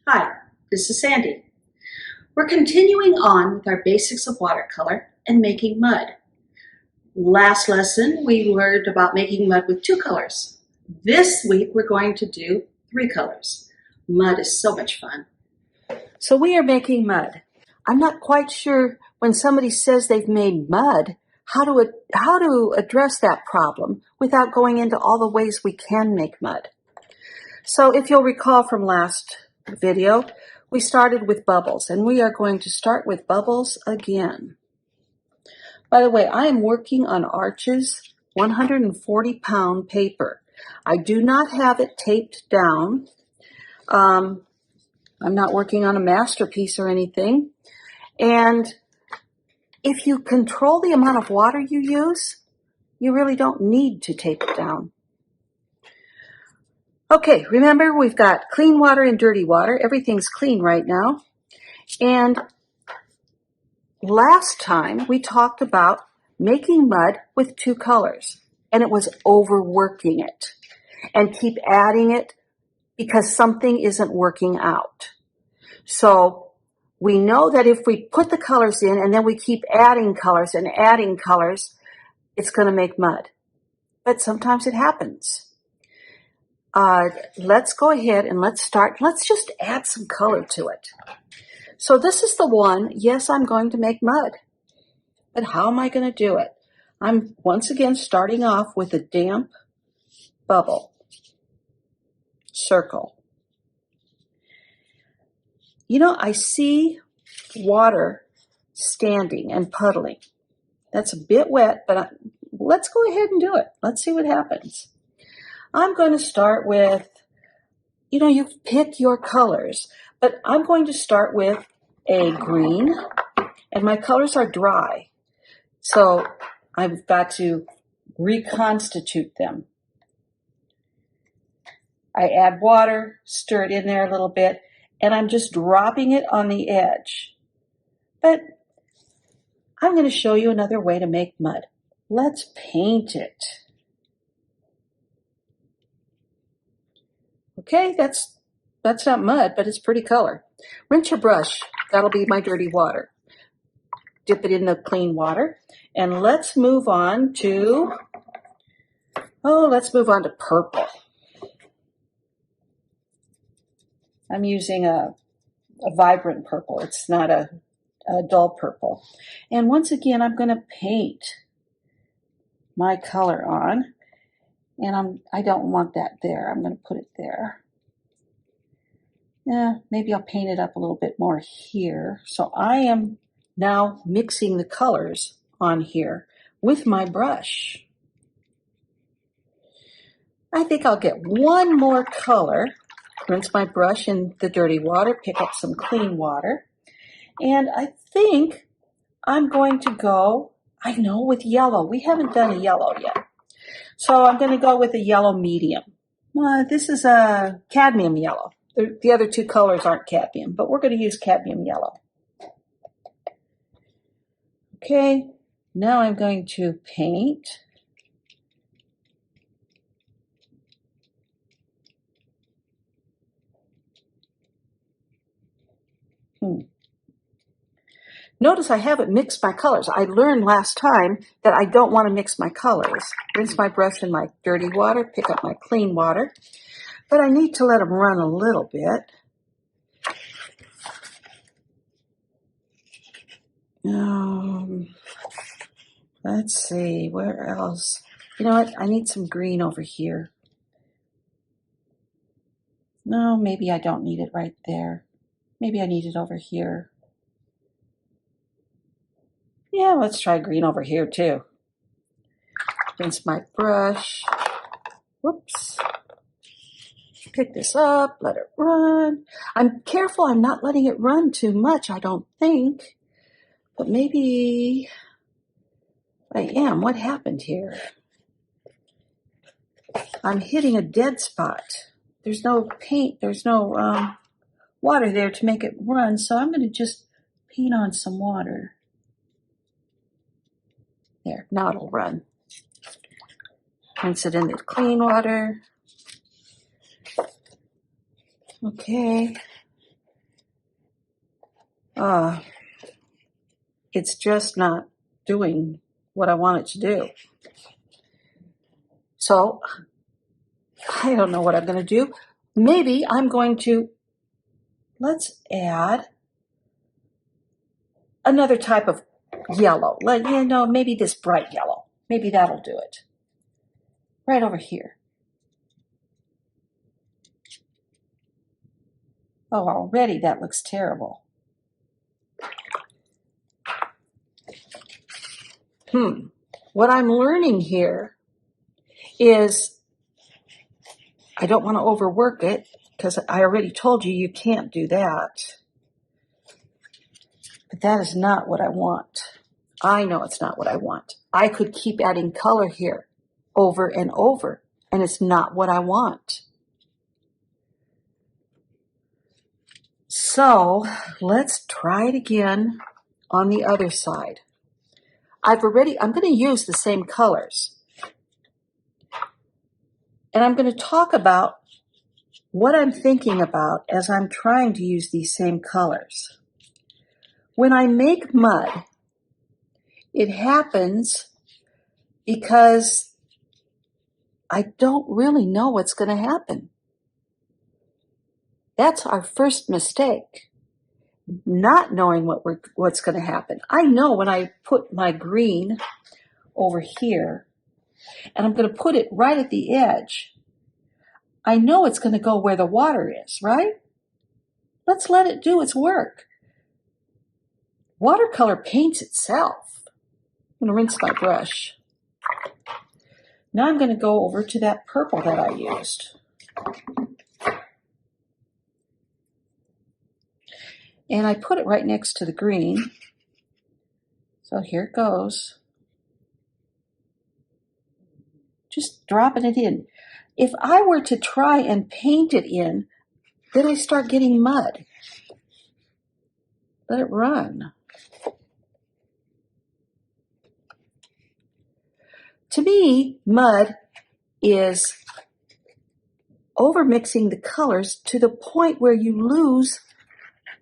Hi, this is Sandy. We're continuing on with our basics of watercolor and making mud. Last lesson, we learned about making mud with 2 colors. This week, we're going to do 3 colors. Mud is so much fun. So we are making mud. I'm not quite sure when somebody says they've made mud, how to address that problem without going into all the ways we can make mud. So if you'll recall from last video, we started with bubbles, and we are going to start with bubbles again. By the way, I am working on Arch's 140-pound paper. I do not have it taped down. I'm not working on a masterpiece or anything. And if you control the amount of water you use, you really don't need to tape it down. Okay, remember we've got clean water and dirty water. Everything's clean right now. And last time we talked about making mud with 2 colors, and it was overworking it and keep adding it because something isn't working out. So we know that if we put the colors in and then we keep adding colors and adding colors, it's going to make mud. But sometimes it happens. Let's go ahead and let's start. Let's just add some color to it. So this is the one. Yes, I'm going to make mud. But how am I going to do it? I'm once again starting off with a damp bubble circle. You know, I see water standing and puddling. That's a bit wet, but let's go ahead and do it. Let's see what happens. I'm going to start with, you pick your colors, but I'm going to start with a green, and my colors are dry. So I've got to reconstitute them. I add water, stir it in there a little bit, and I'm just dropping it on the edge. But I'm going to show you another way to make mud. Let's paint it. Okay, that's not mud, but it's pretty color. Rinse your brush. That'll be my dirty water. Dip it in the clean water. And let's move on to, purple. I'm using a vibrant purple. It's not a dull purple. And once again, I'm going to paint my color on. And I don't want that there. I'm going to put it there. Yeah, maybe I'll paint it up a little bit more here. So I am now mixing the colors on here with my brush. I think I'll get one more color. Rinse my brush in the dirty water, pick up some clean water. And I think I'm going to go, with yellow. We haven't done a yellow yet. So I'm going to go with a yellow medium. This is a cadmium yellow. The other 2 colors aren't cadmium, but we're going to use cadmium yellow. Okay, now I'm going to paint. Notice I haven't mixed my colors. I learned last time that I don't want to mix my colors. Rinse my brush in my dirty water, pick up my clean water. But I need to let them run a little bit. Let's see, where else? You know what? I need some green over here. No, maybe I don't need it right there. Maybe I need it over here. Yeah, let's try green over here too. Rinse my brush. Whoops. Pick this up, let it run. I'm careful I'm not letting it run too much, I don't think. But maybe I am. What happened here? I'm hitting a dead spot. There's no paint, there's no water there to make it run, so I'm going to just paint on some water. There, now it'll run. Rinse it in the clean water. Okay, it's just not doing what I want it to do. So I don't know what I'm going to do. Maybe I'm going to, let's add another type of yellow. Maybe this bright yellow. Maybe that'll do it. Right over here. Oh, already that looks terrible. What I'm learning here is I don't want to overwork it because I already told you can't do that. But that is not what I want. I know it's not what I want. I could keep adding color here over and over, and it's not what I want. So let's try it again on the other side. I'm going to use the same colors. And I'm going to talk about what I'm thinking about as I'm trying to use these same colors. When I make mud, it happens because I don't really know what's going to happen. That's our first mistake, not knowing what's going to happen. I know when I put my green over here, and I'm going to put it right at the edge, I know it's going to go where the water is, right? Let's let it do its work. Watercolor paints itself. I'm going to rinse my brush. Now I'm going to go over to that purple that I used. And I put it right next to the green. So here it goes. Just dropping it in. If I were to try and paint it in, then I start getting mud. Let it run. To me, mud is overmixing the colors to the point where you lose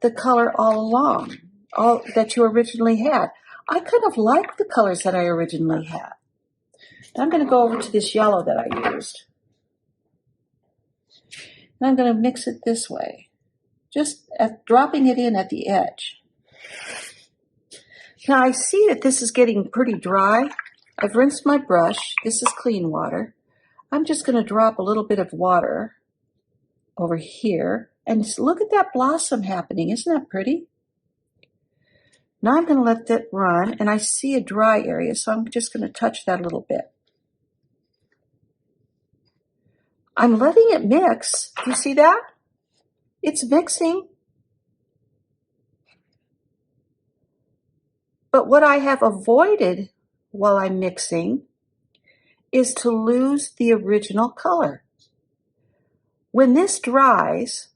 the color all along, all that you originally had. I kind of like the colors that I originally had. Now I'm going to go over to this yellow that I used. And I'm going to mix it this way, just dropping it in at the edge. Now I see that this is getting pretty dry. I've rinsed my brush. This is clean water. I'm just going to drop a little bit of water over here. And look at that blossom happening. Isn't that pretty? Now I'm going to let that run. And I see a dry area, so I'm just going to touch that a little bit. I'm letting it mix. Do you see that? It's mixing. But what I have avoided while I'm mixing is to lose the original color. When this dries,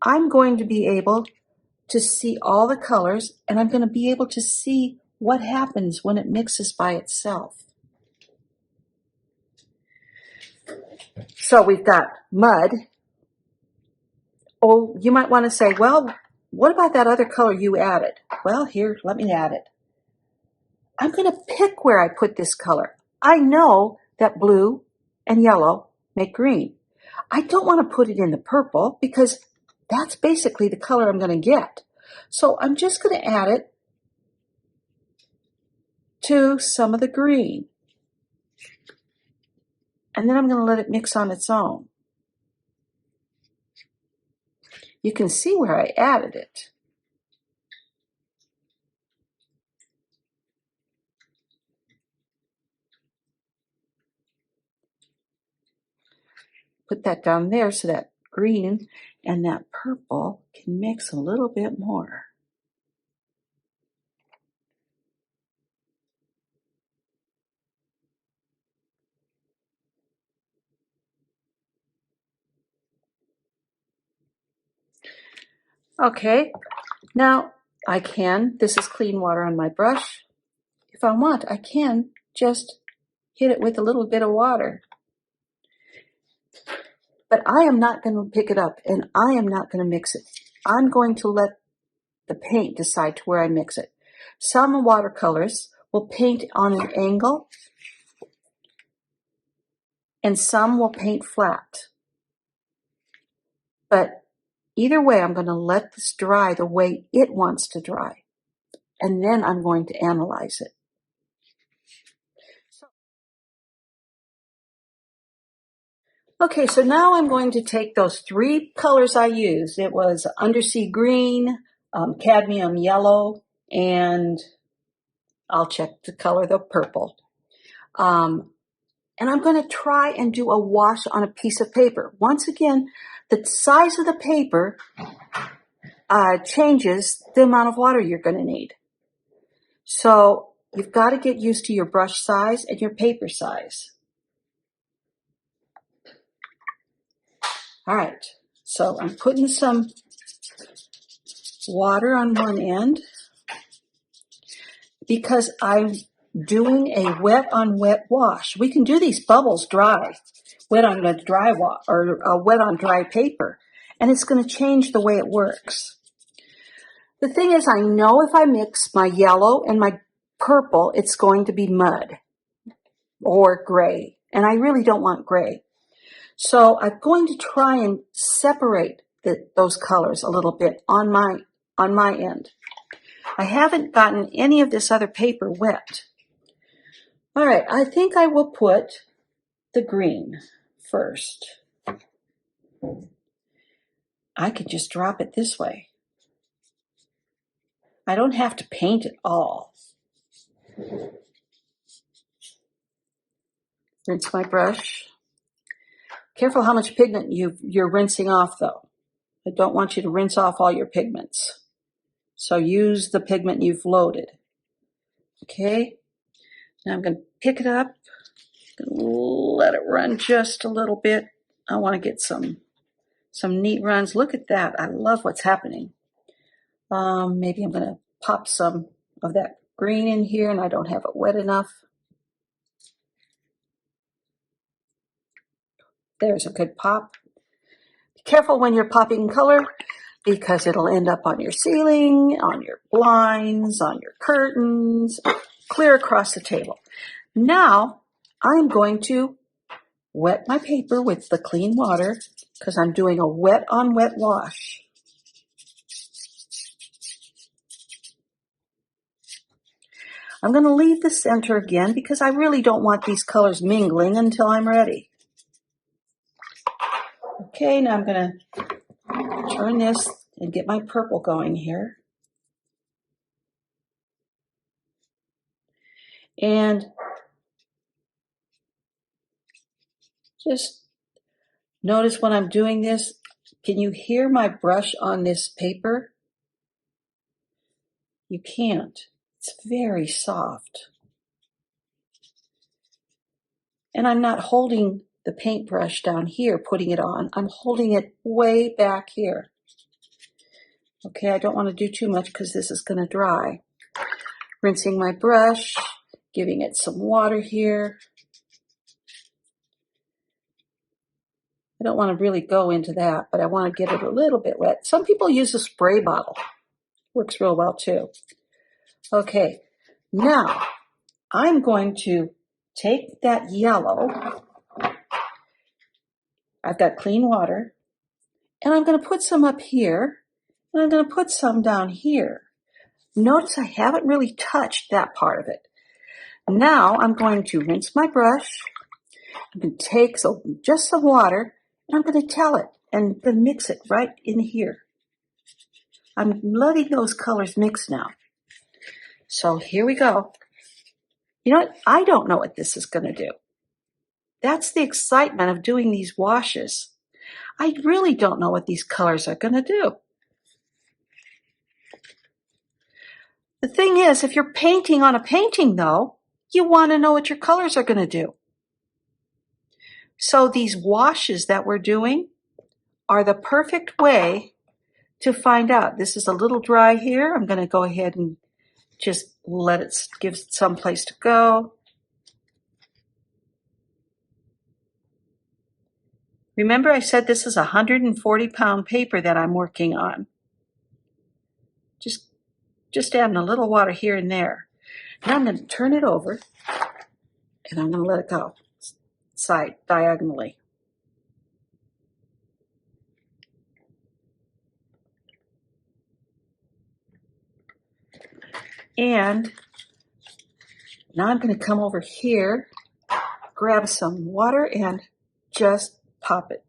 I'm going to be able to see all the colors, and I'm going to be able to see what happens when it mixes by itself. So we've got mud. Oh, you might want to say, well, what about that other color you added? Well, here, let me add it. I'm going to pick where I put this color. I know that blue and yellow make green. I don't want to put it in the purple because that's basically the color I'm going to get. So I'm just going to add it to some of the green. And then I'm going to let it mix on its own. You can see where I added it. Put that down there so that green and that purple can mix a little bit more. Okay, now I can, this is clean water on my brush. If I want, I can just hit it with a little bit of water. But I am not going to pick it up and I am not going to mix it. I'm going to let the paint decide to where I mix it. Some watercolors will paint on an angle, and some will paint flat. But either way, I'm going to let this dry the way it wants to dry, and then I'm going to analyze it. Okay, so now I'm going to take those three colors I used. It was undersea green, cadmium yellow, and I'll check the color, the purple. And I'm going to try and do a wash on a piece of paper. Once again, the size of the paper changes the amount of water you're going to need. So you've got to get used to your brush size and your paper size. All right, so I'm putting some water on one end because I'm doing a wet on wet wash. We can do these bubbles dry, wet on a dry wash or wet on dry paper, and it's going to change the way it works. The thing is, I know if I mix my yellow and my purple, it's going to be mud or gray, and I really don't want gray. So I'm going to try and separate those colors a little bit on my end. I haven't gotten any of this other paper wet. All right, I think I will put the green first. I could just drop it this way. I don't have to paint it all. Rinse my brush. Careful how much pigment you're rinsing off, though. I don't want you to rinse off all your pigments. So use the pigment you've loaded. Okay, now I'm going to pick it up, let it run just a little bit. I want to get some neat runs. Look at that. I love what's happening. Maybe I'm going to pop some of that green in here, and I don't have it wet enough. There's a good pop. Be careful when you're popping color because it'll end up on your ceiling, on your blinds, on your curtains, clear across the table. Now I'm going to wet my paper with the clean water because I'm doing a wet on wet wash. I'm going to leave the center again because I really don't want these colors mingling until I'm ready. Okay, now I'm going to turn this and get my purple going here. And just notice when I'm doing this, can you hear my brush on this paper? You can't. It's very soft. And I'm not holding the paintbrush down here, putting it on. I'm holding it way back here. Okay, I don't want to do too much because this is going to dry. Rinsing my brush, giving it some water here. I don't want to really go into that, but I want to get it a little bit wet. Some people use a spray bottle. Works real well too. Okay, now I'm going to take that yellow. I've got clean water, and I'm going to put some up here, and I'm going to put some down here. Notice I haven't really touched that part of it. Now I'm going to rinse my brush. I'm going to take just some water, and I'm going to tell it and then mix it right in here. I'm letting those colors mix now. So here we go. You know what? I don't know what this is going to do. That's the excitement of doing these washes. I really don't know what these colors are going to do. The thing is, if you're painting on a painting, though, you want to know what your colors are going to do. So these washes that we're doing are the perfect way to find out. This is a little dry here. I'm going to go ahead and just let it give it some place to go. Remember I said this is a 140-pound paper that I'm working on. Just just adding a little water here and there. Now I'm going to turn it over, and I'm going to let it go diagonally. And now I'm going to come over here, grab some water, and just pop it.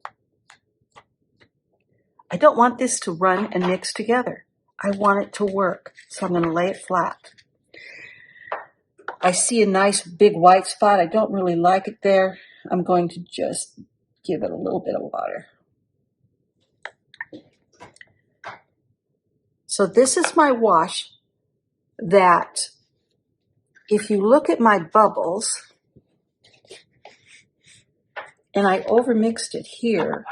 I don't want this to run and mix together. I want it to work, so I'm going to lay it flat. I see a nice big white spot. I don't really like it there. I'm going to just give it a little bit of water. So this is my wash that, if you look at my bubbles, and I overmixed it here,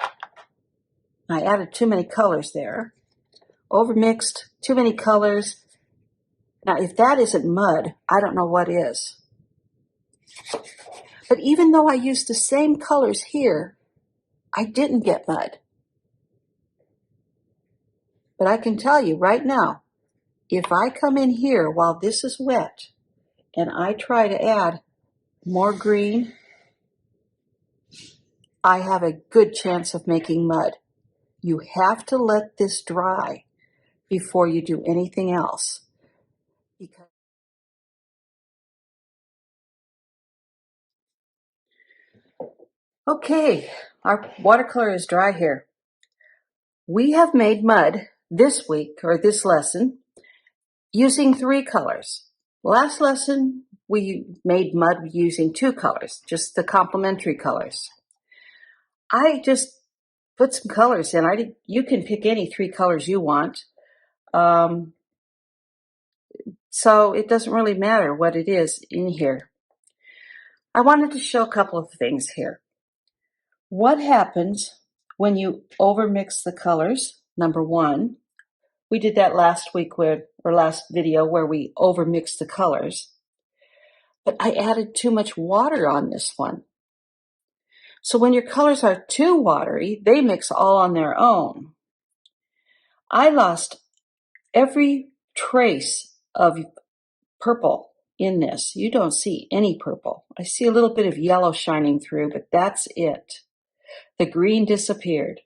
I added too many colors there. Overmixed, too many colors. Now, if that isn't mud, I don't know what is. But even though I used the same colors here, I didn't get mud. But I can tell you right now, if I come in here while this is wet and I try to add more green, I have a good chance of making mud. You have to let this dry before you do anything else. Okay, our watercolor is dry here. We have made mud this week, or this lesson, using 3 colors. Last lesson, we made mud using 2 colors, just the complementary colors. I just put some colors in. You can pick any 3 colors you want. So it doesn't really matter what it is in here. I wanted to show a couple of things here. What happens when you overmix the colors? Number 1, we did that last video where we overmixed the colors. But I added too much water on this one. So when your colors are too watery, they mix all on their own. I lost every trace of purple in this. You don't see any purple. I see a little bit of yellow shining through, but that's it. The green disappeared.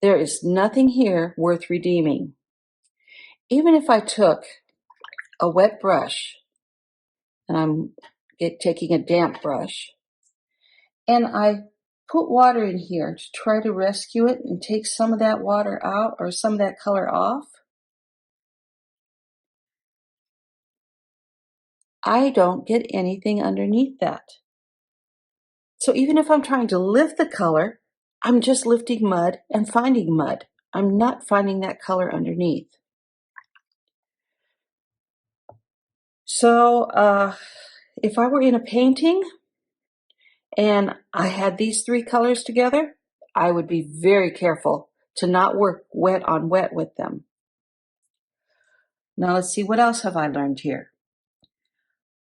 There is nothing here worth redeeming. Even if I took a wet brush, and I'm taking a damp brush, and I put water in here to try to rescue it and take some of that water out or some of that color off, I don't get anything underneath that. So even if I'm trying to lift the color, I'm just lifting mud and finding mud. I'm not finding that color underneath. So if I were in a painting and I had these 3 colors together, I would be very careful to not work wet on wet with them. Now let's see, what else have I learned here?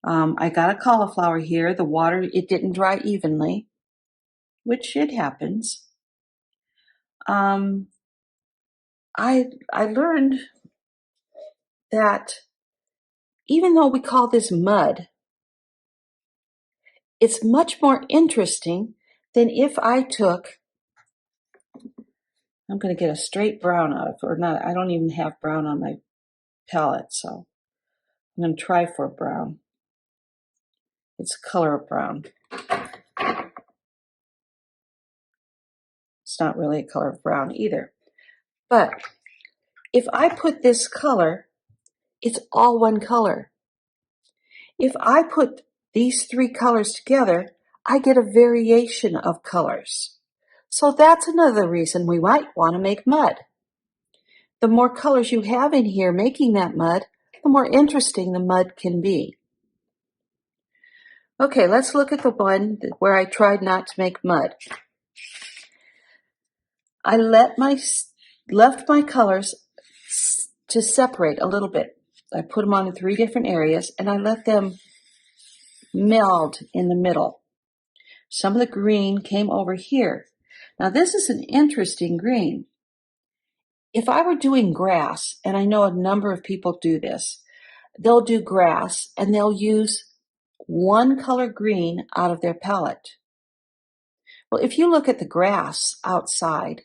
I got a cauliflower here. The water, it didn't dry evenly, which it happens. I learned that even though we call this mud, it's much more interesting than if I took, I'm going to get a straight brown out of it, or not, I don't even have brown on my palette, so I'm going to try for brown. It's a color of brown. It's not really a color of brown either. But if I put this color, it's all one color. If I put these 3 colors together, I get a variation of colors. So that's another reason we might want to make mud. The more colors you have in here making that mud, the more interesting the mud can be. Okay, let's look at the one where I tried not to make mud. I left my colors to separate a little bit. I put them on in 3 different areas, and I let them meld in the middle. Some of the green came over here. Now this is an interesting green. If I were doing grass, and I know a number of people do this, they'll do grass and they'll use one color green out of their palette. Well, if you look at the grass outside,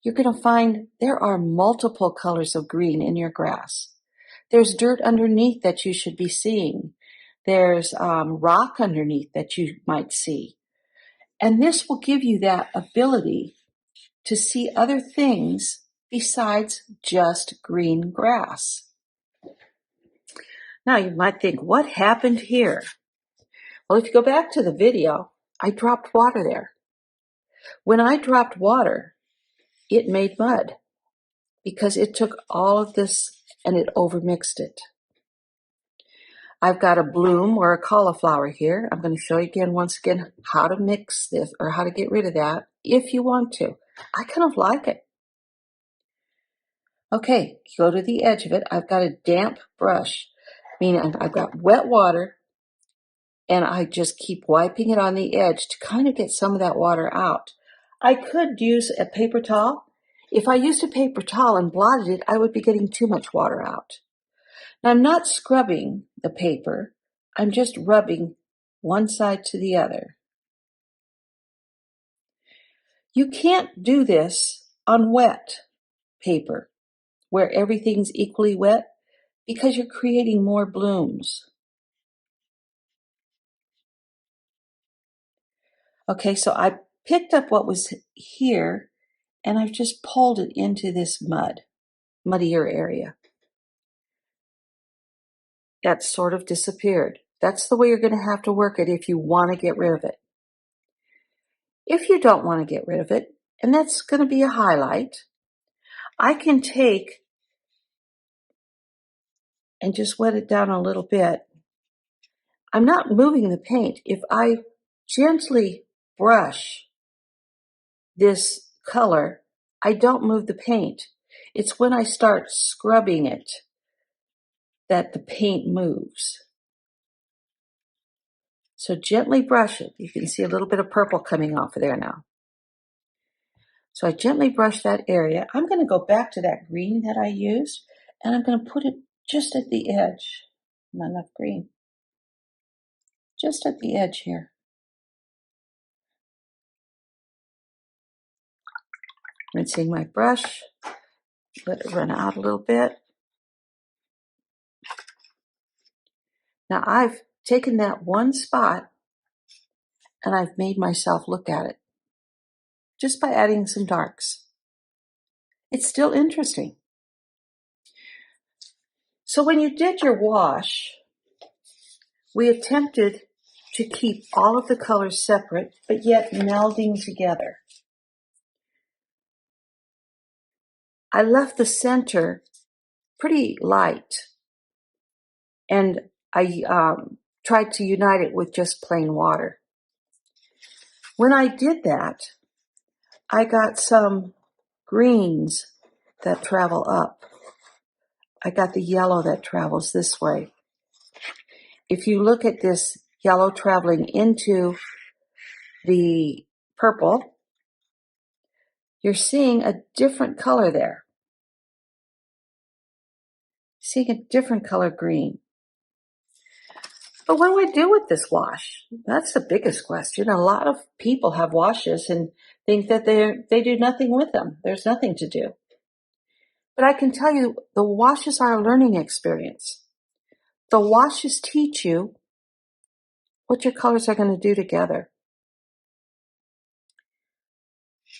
you're going to find there are multiple colors of green in your grass. There's dirt underneath that you should be seeing. There's rock underneath that you might see. And this will give you that ability to see other things besides just green grass. Now you might think, what happened here? Well, if you go back to the video, I dropped water there. When I dropped water, it made mud because it took all of this and it overmixed it. I've got a bloom or a cauliflower here. I'm going to show you once again how to mix this or how to get rid of that if you want to. I kind of like it. Okay, go to the edge of it. I've got a damp brush, meaning I've got wet water, and I just keep wiping it on the edge to kind of get some of that water out. I could use a paper towel. If I used a paper towel and blotted it, I would be getting too much water out. Now, I'm not scrubbing the paper. I'm just rubbing one side to the other. You can't do this on wet paper where everything's equally wet because you're creating more blooms. Okay, so I picked up what was here and I've just pulled it into this muddier area. That sort of disappeared. That's the way you're going to have to work it if you want to get rid of it. If you don't want to get rid of it, and that's going to be a highlight, I can take and just wet it down a little bit. I'm not moving the paint. If I gently brush this color, I don't move the paint. It's when I start scrubbing it that the paint moves. So gently brush it. You can see a little bit of purple coming off of there now. So I gently brush that area. I'm going to go back to that green that I used, and I'm going to put it just at the edge. Not enough green. Just at the edge here. Rinsing my brush. Let it run out a little bit. Now I've taken that one spot and I've made myself look at it just by adding some darks. It's still interesting. So when you did your wash, we attempted to keep all of the colors separate, but yet melding together. I left the center pretty light, and I tried to unite it with just plain water. When I did that, I got some greens that travel up. I got the yellow that travels this way. If you look at this yellow traveling into the purple, you're seeing a different color there. Seeing a different color green. But what do I do with this wash? That's the biggest question. A lot of people have washes and think that they do nothing with them. There's nothing to do. But I can tell you, the washes are a learning experience. The washes teach you what your colors are going to do together.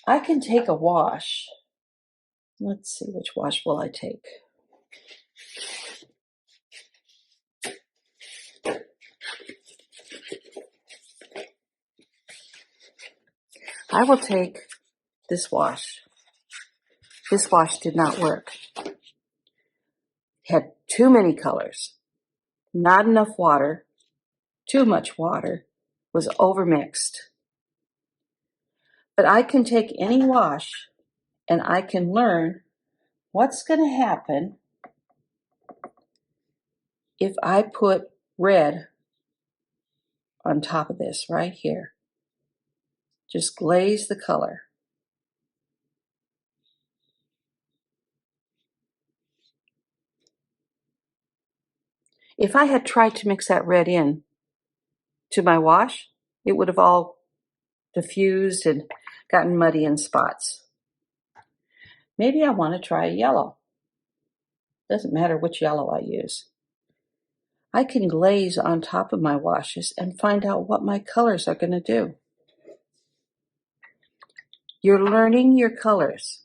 I can take a wash. Let's see, which wash will I take? I will take this wash. This wash did not work. It had too many colors, not enough water, too much water, was overmixed. But I can take any wash and I can learn what's going to happen if I put red on top of this right here. Just glaze the color. If I had tried to mix that red in to my wash, it would have all diffused and gotten muddy in spots. Maybe I want to try a yellow. Doesn't matter which yellow I use. I can glaze on top of my washes and find out what my colors are going to do. You're learning your colors.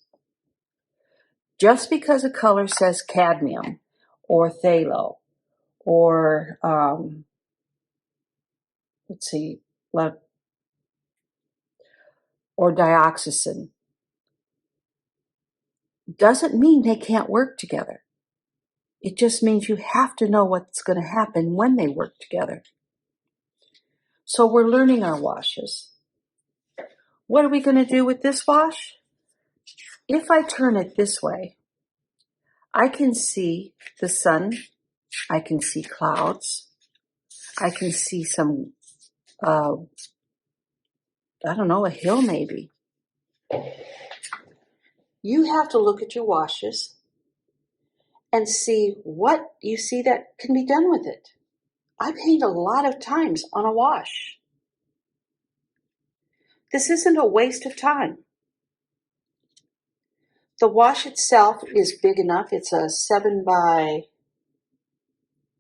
Just because a color says cadmium or phthalo or, or dioxazine, doesn't mean they can't work together. It just means you have to know what's going to happen when they work together. So we're learning our washes. What are we going to do with this wash? If I turn it this way, I can see the sun, I can see clouds, I can see some, a hill maybe. You have to look at your washes and see what you see that can be done with it. I paint a lot of times on a wash. This isn't a waste of time. The wash itself is big enough. It's a 7 by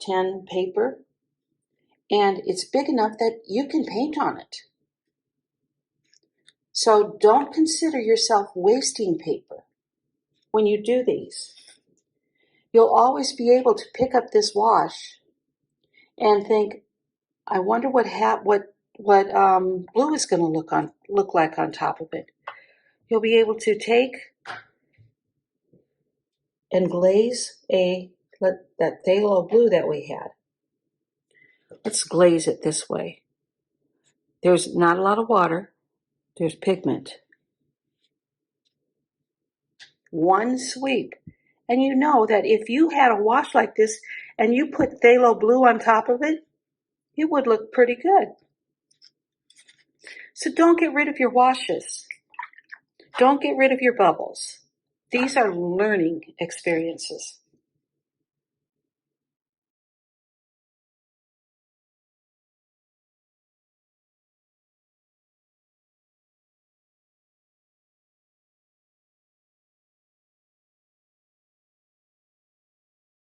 10 paper, and it's big enough that you can paint on it. So don't consider yourself wasting paper when you do these. You'll always be able to pick up this wash and think, I wonder what blue is going to look like on top of it. You'll be able to take and glaze that phthalo blue that we had. Let's glaze it this way. There's not a lot of water. There's pigment. One sweep. And you know that if you had a wash like this and you put phthalo blue on top of it, it would look pretty good. So don't get rid of your washes. Don't get rid of your bubbles. These are learning experiences.